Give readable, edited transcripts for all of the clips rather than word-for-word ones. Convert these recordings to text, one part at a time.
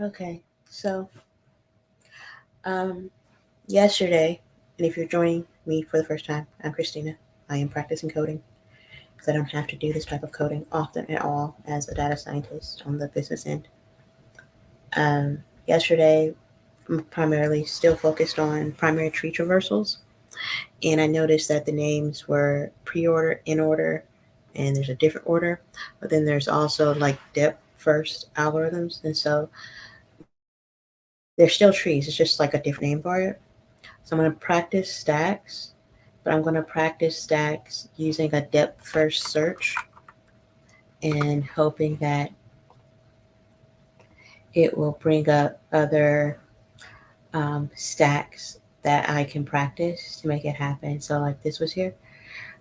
Okay, so um, yesterday, and if you're joining me for the first time, I'm Christina. I am practicing coding because I don't have to do this type of coding often at all as a data scientist on the business end. Yesterday, I'm primarily still focused on primary tree traversals, and I noticed that the names were pre-order, in order, and there's a different order, but then there's also like depth first algorithms, and so they're still trees. It's just like a different name for it. So I'm going to practice stacks, but I'm going to practice stacks using a depth first search and hoping that it will bring up other stacks that I can practice to make it happen. So, like this was here,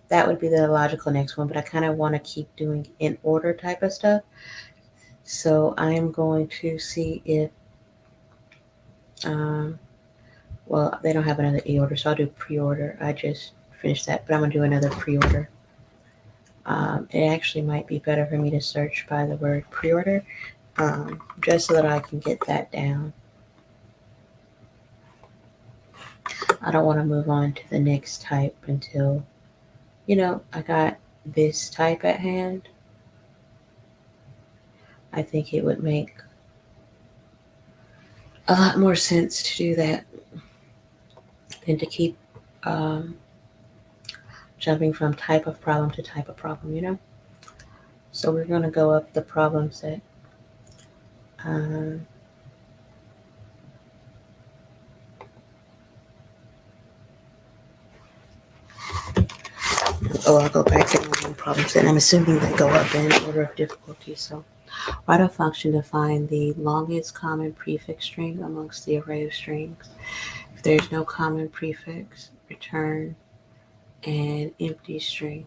that would be the logical next one, but I kind of want to keep doing in order type of stuff. So, I am going to see if, um, well, they don't have another e order, so I'll do pre order. I just finished that, but I'm going to do another pre order. It actually might be better for me to search by the word pre order just so that I can get that down. I don't want to move on to the next type until, I got this type at hand. I think it would make a lot more sense to do that than to keep um, jumping from type of problem to type of problem. So we're going to go up the problem set. Um, I'll go back to the problem set. I'm assuming they go up in order of difficulty. So write a function to find the longest common prefix string amongst the array of strings. If there's no common prefix, return an empty string.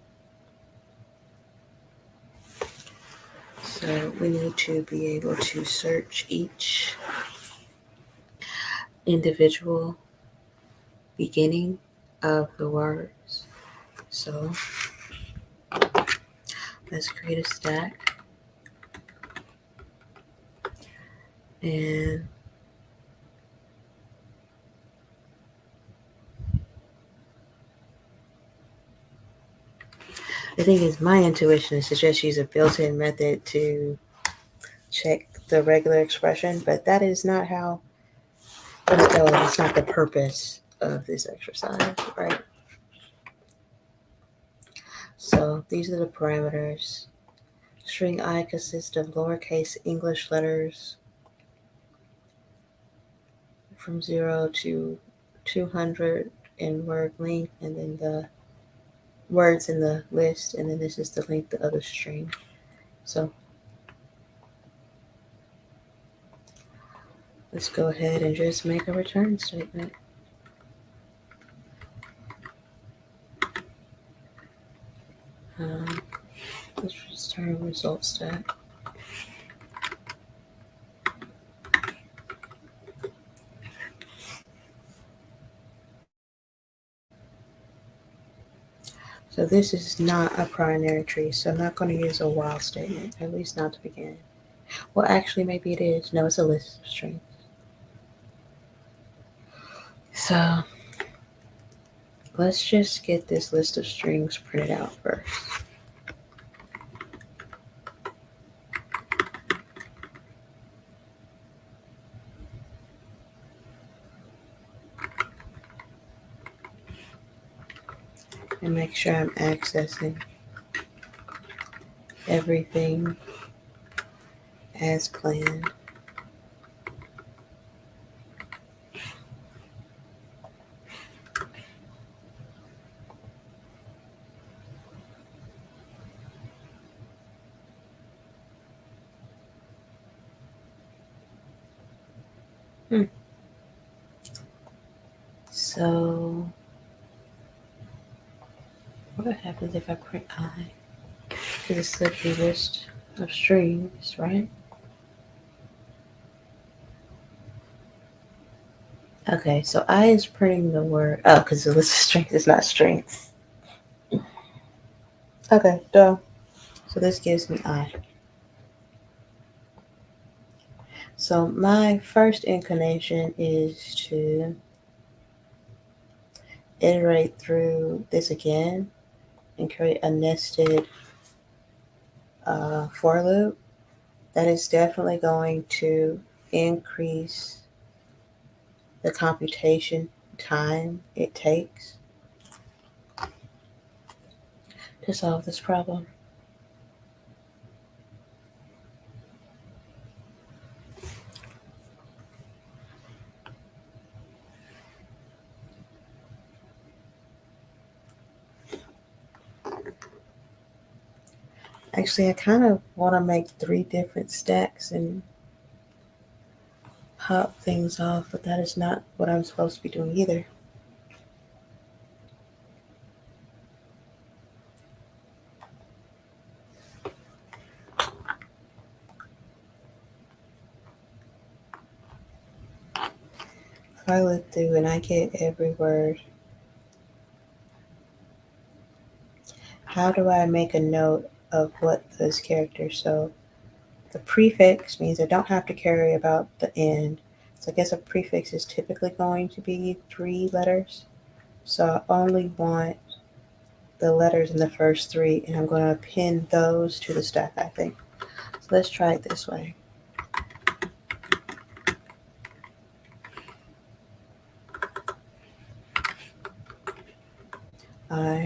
So we need to be able to search each individual beginning of the words. So let's create a stack, and the thing is, my intuition is to just use a built-in method to check the regular expression, but that is not how, it's not the purpose of this exercise, right? So these are the parameters. String I consists of lowercase English letters from 0 to 200 in word length, and then the words in the list, and then this is the length of the string. So let's go ahead and just make a return statement. Um, let's return result stack. So this is not a primary tree, so I'm not going to use a while statement, at least not to begin. Well, actually, maybe it is. No, it's a list of strings. So let's just get this list of strings printed out first. And make sure I'm accessing everything as planned. Hmm. So what happens if I print I? Because it's the list of strings, right? Okay, so I is printing the word. Oh, because the list of strings is not strings. Okay, duh. So this gives me I. So my first inclination is to iterate through this again and create a nested for loop. That is definitely going to increase the computation time it takes to solve this problem. Actually, I kind of want to make 3 different stacks and pop things off, but that is not what I'm supposed to be doing either. If I look through and I get every word, how do I make a note of what those characters? So the prefix means I don't have to carry about the end. So I guess a prefix is typically going to be 3 letters. So I only want the letters in the first 3, and I'm going to pin those to the stack, I think. So let's try it this way. I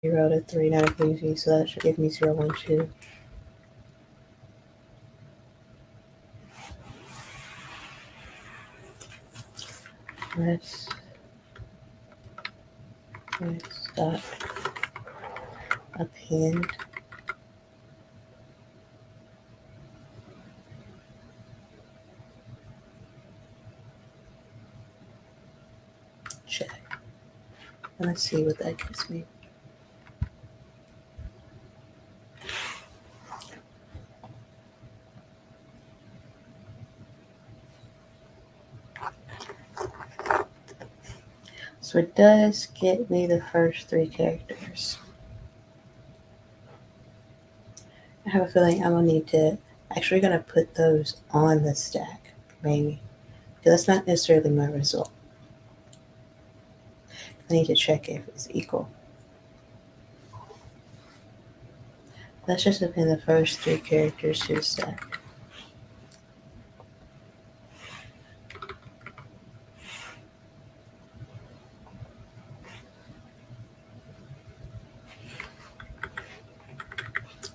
0 to 3, not including Z, so that should give me 0, 1, 2. Let's dot append. Check. And let's see what that gives me. So it does get me the first 3 characters. I have a feeling I'm gonna need to actually gonna put those on the stack, maybe. Because that's not necessarily my result. I need to check if it's equal. Let's just append the first 3 characters to the stack.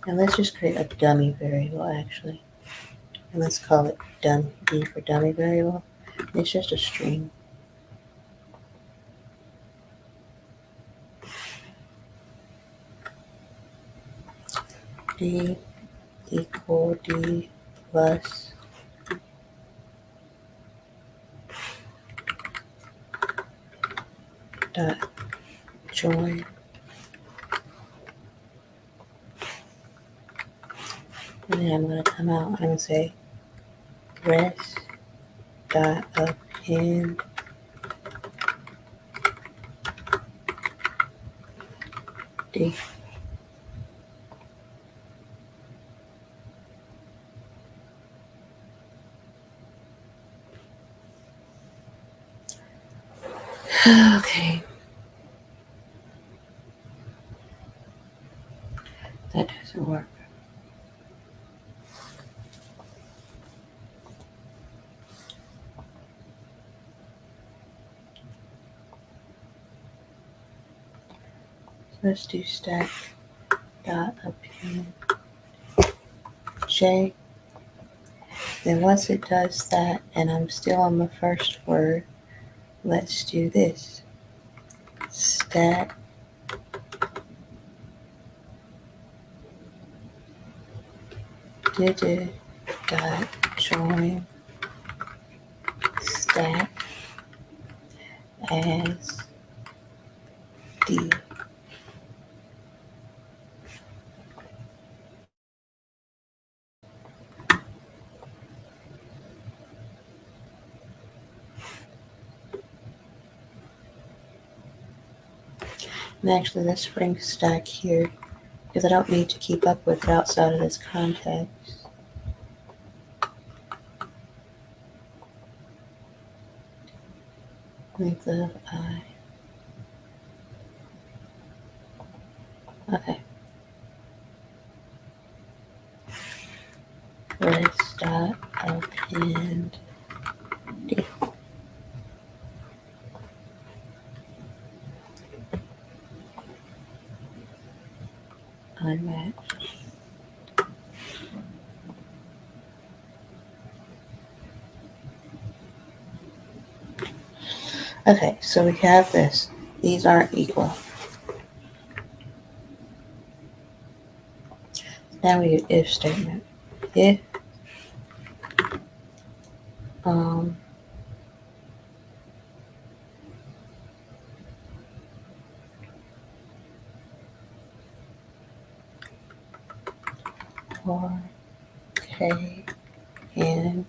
And let's just create a dummy variable actually. And let's call it dummy for dummy variable. It's just a string. D equal D plus dot join. And then I'm going to come out and I'm going to say rest dot append D. Okay. That doesn't work. Let's do stack dot append J. Then once it does that, and I'm still on the first word, let's do this. Stack digit dot join stack as D. And actually, let's bring stack here because I don't need to keep up with it outside of this context. Length of I. Okay. List dot append D. Unmatched. Okay, so we have this. These aren't equal. Now we use if statement. If um for K and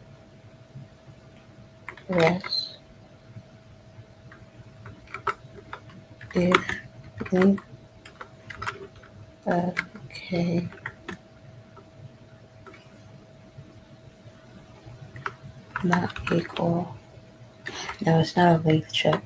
rest if length of K not equal. No, it's not a length check.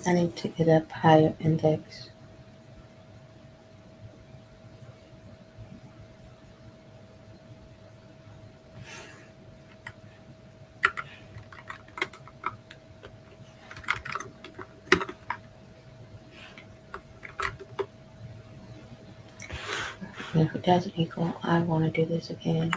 I need to get up higher index. And if it doesn't equal, I want to do this again.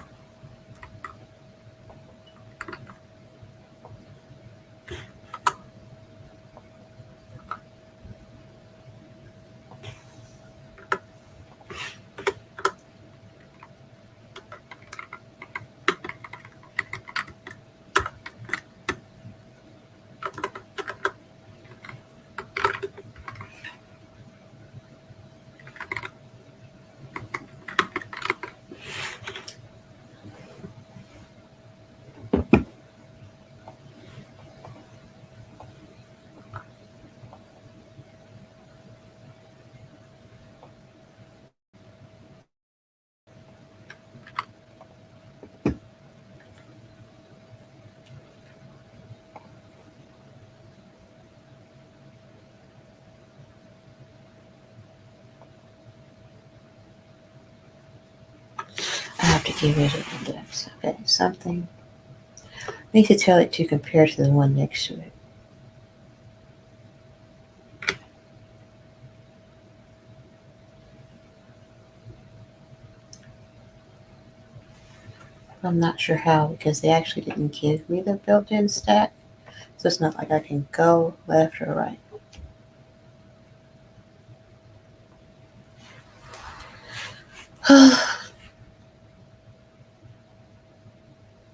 I have to give it an index. Okay, something. I need to tell it to compare to the one next to it. I'm not sure how because they actually didn't give me the built-in stack. So it's not like I can go left or right.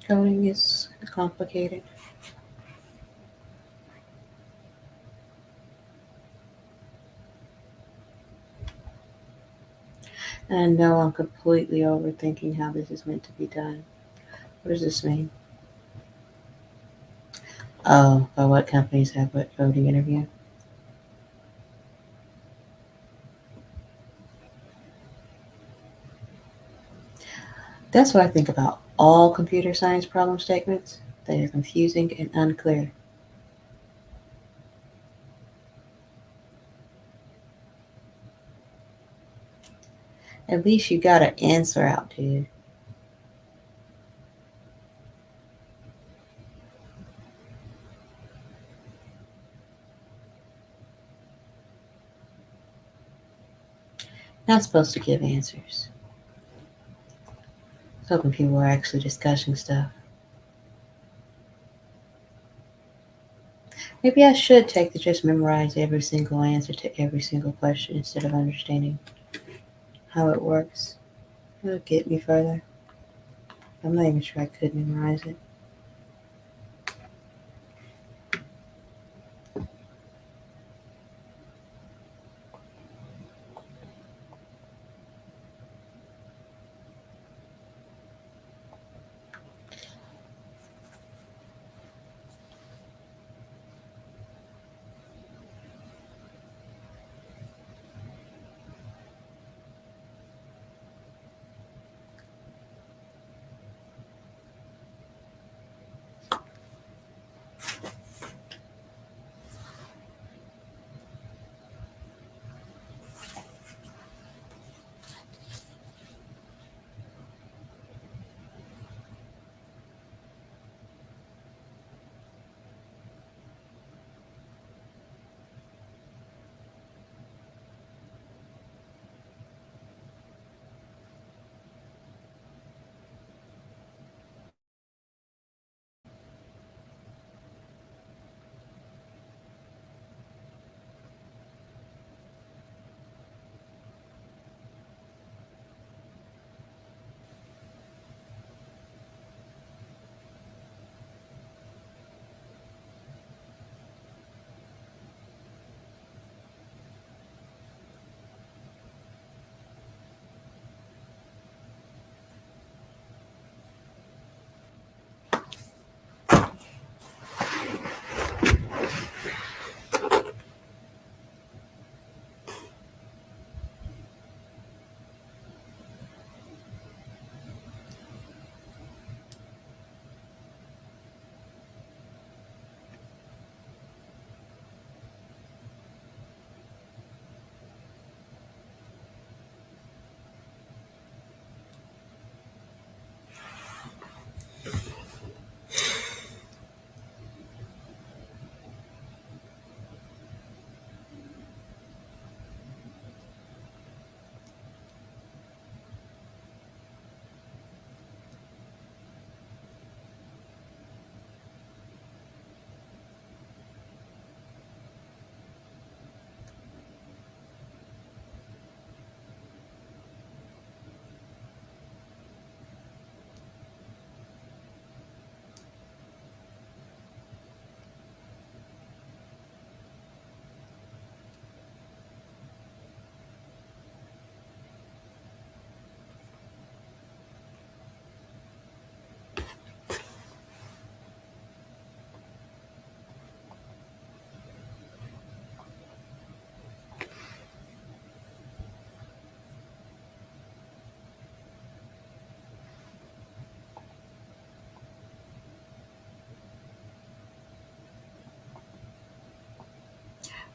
Coding is complicated. And I know I'm completely overthinking how this is meant to be done. What does this mean? Oh, by what companies have what coding interview? That's what I think about all computer science problem statements. They are confusing and unclear. At least you got an answer out, dude. Not supposed to give answers. Hoping people are actually discussing stuff. Maybe I should take to just memorize every single answer to every single question instead of understanding how it works. It'll get me further. I'm not even sure I could memorize it.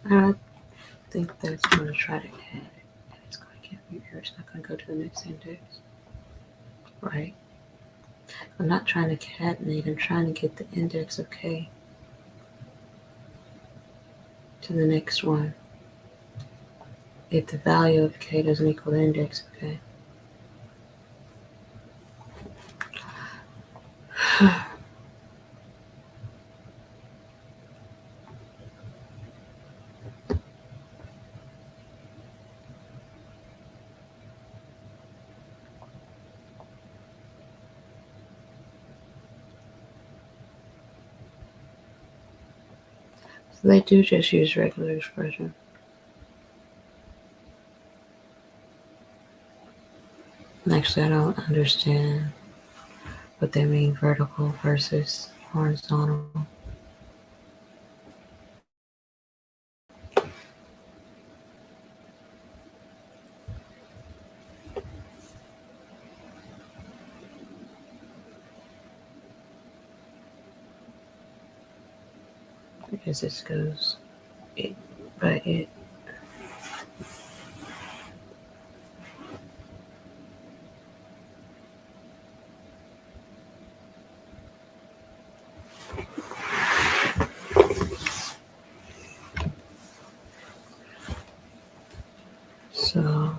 I think that's going to try to cat it. And it's going to give me error. It's not going to go to the next index. Right? I'm not trying to catenate. I'm trying to get the index of k to the next one. If the value of k doesn't equal the index of k. So they do just use regular expression. Actually, I don't understand what they mean vertical versus horizontal. I guess this goes it by it. So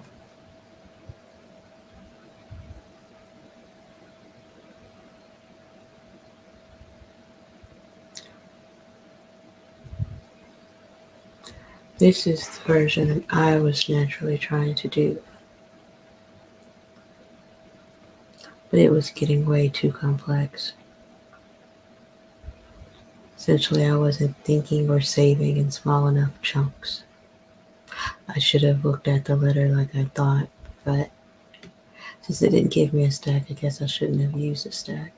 this is the version that I was naturally trying to do. But it was getting way too complex. Essentially, I wasn't thinking or saving in small enough chunks. I should have looked at the letter like I thought, but since it didn't give me a stack, I guess I shouldn't have used a stack.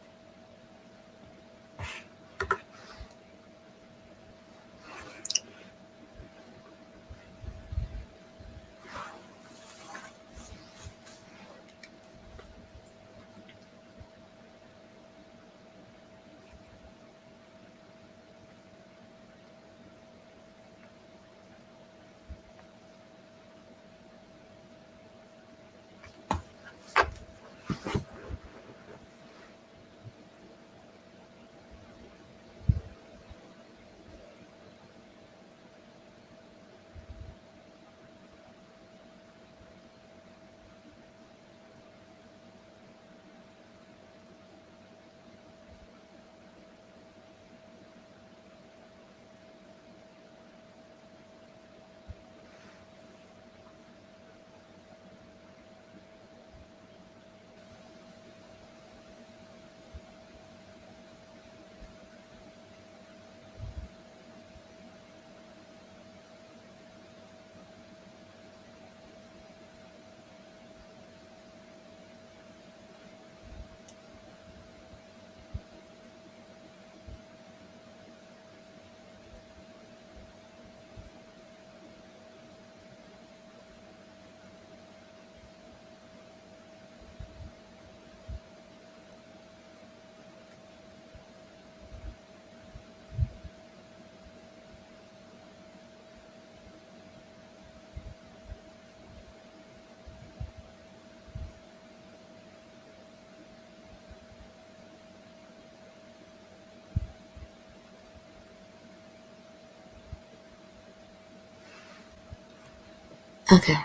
Okay.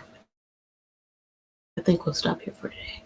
I think we'll stop here for today.